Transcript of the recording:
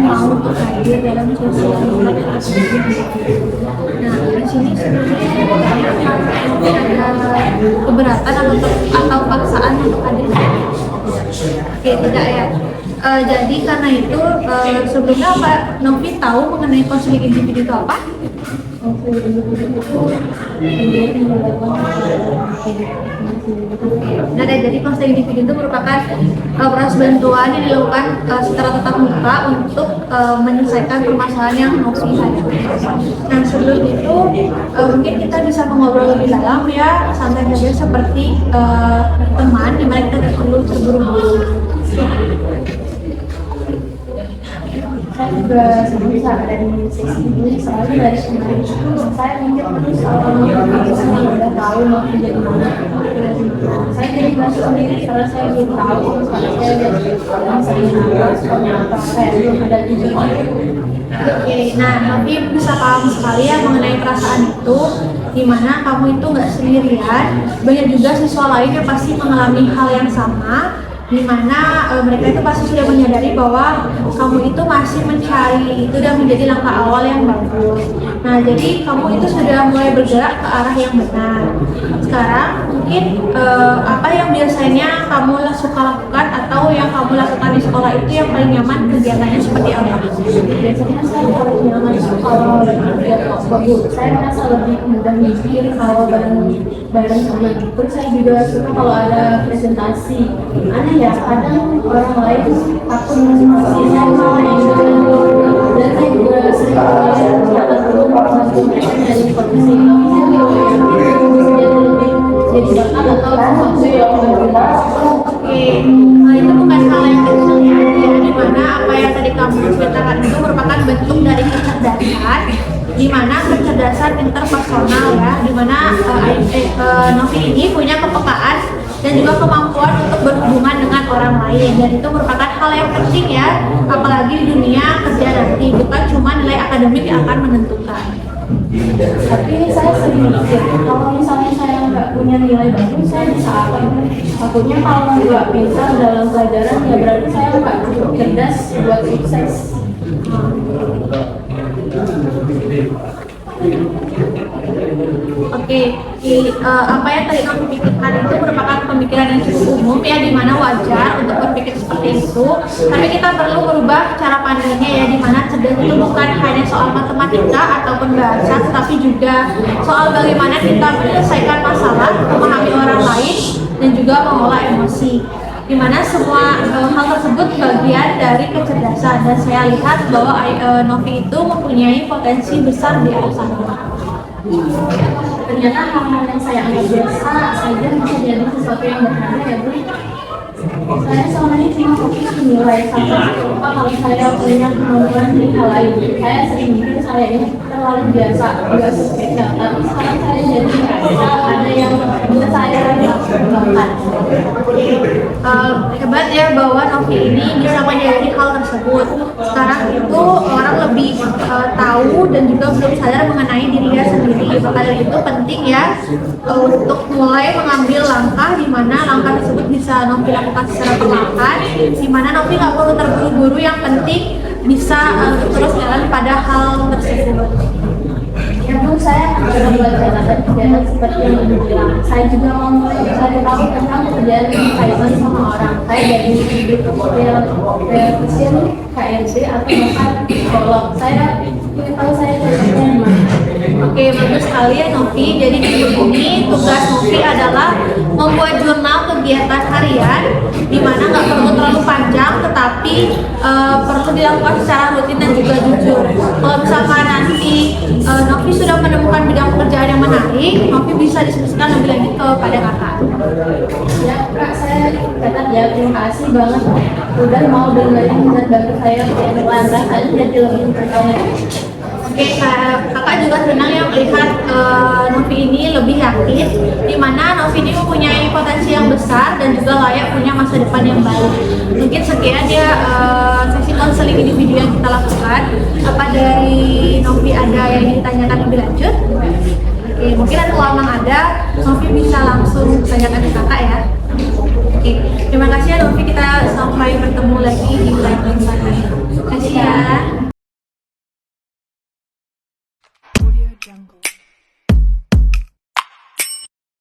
mau hadir dalam sosial. Nah, di sini sebenarnya ada keberatan atau paksaan untuk hadir. Oke, tidak ya. Jadi karena itu sebelumnya Pak Novi tahu mengenai konseling individu itu apa? Nah, jadi konseling individu itu merupakan proses bantuan yang dilakukan secara tatap muka untuk menyelesaikan permasalahan yang Novi hadapi. Nah, sebelum itu mungkin kita bisa mengobrol lebih dalam ya, santai saja seperti teman, dimana kita tidak perlu terburu-buru. Saya juga sebelum ada di sesi ini selalu dari kemarin saya mikir terus saya udah tahu mau jadi mana. Saya jadi belajar sendiri karena saya belum tahu saya lihat sering apa saya belum ada tujuan. Oke, nah Novi bisa paham sekali ya mengenai perasaan itu, dimana kamu itu nggak sendirian, banyak juga siswa lain yang pasti mengalami hal yang sama, di mana mereka itu pasti sudah menyadari bahwa kamu itu masih mencari itu dan menjadi langkah awal yang bagus. Nah, jadi kamu itu sudah mulai bergerak ke arah yang benar. Sekarang mungkin apa yang biasanya kamu suka lakukan atau yang kamu lakukan di sekolah itu yang paling nyaman, kegiatannya seperti apa? Biasanya saya paling nyaman kalau saya merasa lebih mudah mikir kalau bareng sama itu. Saya juga suka kalau ada presentasi. Ya, kadang orang lain takut masih sama dan saya juga sering mencatat dulu waktu mereka dari kondisi jadi bakat atau sesuatu yang berbeda. Oke, itu bukan hal yang kecil ya, dimana apa yang tadi kamu ceritakan itu merupakan bentuk dari kecerdasan, dimana kecerdasan interpersonal ya, dimana Novi ini punya kepekaan dan juga kemampuan untuk berhubungan dengan orang lain, dan itu merupakan hal yang penting ya, apalagi di dunia kerja nanti, bukan cuma nilai akademik yang akan menentukan. Tapi saya sering mikir, kalau misalnya saya nggak punya nilai bagus, saya bisa apa? Takutnya kalau nggak pintar dalam pelajaran, ya berarti saya nggak cukup cerdas buat sukses. Oke, apa yang tadi kamu pikirkan itu merupakan pemikiran yang cukup umum ya, dimana wajar untuk berpikir seperti itu. Tapi kita perlu merubah cara pandangnya ya, dimana cerdas itu bukan hanya soal matematika ataupun bahasa, tetapi juga soal bagaimana kita menyelesaikan masalah, memahami orang lain, dan juga mengolah emosi. Dimana semua hal tersebut bagian dari kecerdasan, dan saya lihat bahwa Novi itu mempunyai potensi besar di arah sana. Ternyata hal-hal yang saya anggap biasa saja bisa jadi sesuatu yang berharga ya Bu. Saya selama ini cuma fokus menilai sampai lupa kalau saya punya kemampuan di hal lain. Saya sering mikir saya ini terlalu biasa, tidak spesial. Tapi sekarang saya jadi merasa ada yang bisa saya lakukan. Hebat ya bahwa Novi ini bisa menyadari hal tersebut. Sekarang itu orang lebih tahu dan juga belum sadar mengenai dirinya sendiri. Maka dari itu penting ya untuk mulai mengambil langkah, di mana langkah tersebut bisa Novi lakukan secara perlahan, di mana Novi nggak perlu terburu-buru, yang penting bisa terus jalan pada hal tersebut. Ya Bu, saya akan membuat catatan kegiatan seperti yang Ibu bilang. Saya juga mau mulai mencari tahu tentang pekerjaan yang kaitan sama orang. Saya dari kecil KRD atau bahkan psikolog. Saya ingin tahu saya cocoknya di mana. Oke, bagus sekali ya Novi. Jadi di ini tugas Novi adalah membuat jurnal kegiatan harian, di mana nggak perlu terlalu panjang, tetapi perlu dilakukan secara rutin dan juga jujur. Kalau misalkan nanti Novi sudah menemukan bidang pekerjaan yang menarik, Novi bisa diskusikan lebih lanjut kepada kakak. Ya Kak, saya catat ya, terima kasih banget udah mau dengerin dan bantu saya untuk langkah saya jadi lebih percaya. Oke, kakak juga senang ya melihat Novi ini lebih yakin, di mana Novi ini mempunyai potensi yang besar dan juga layak punya masa depan yang baik. Mungkin sekian ya sesi konseling individu yang kita lakukan. Apa dari Novi ada yang ingin ditanyakan lebih lanjut? Oke, mungkin kalau memang ada, Novi bisa langsung tanyakan ke kakak ya. Oke, terima kasih ya Novi, kita sampai bertemu lagi di live selanjutnya. Terima kasih ya.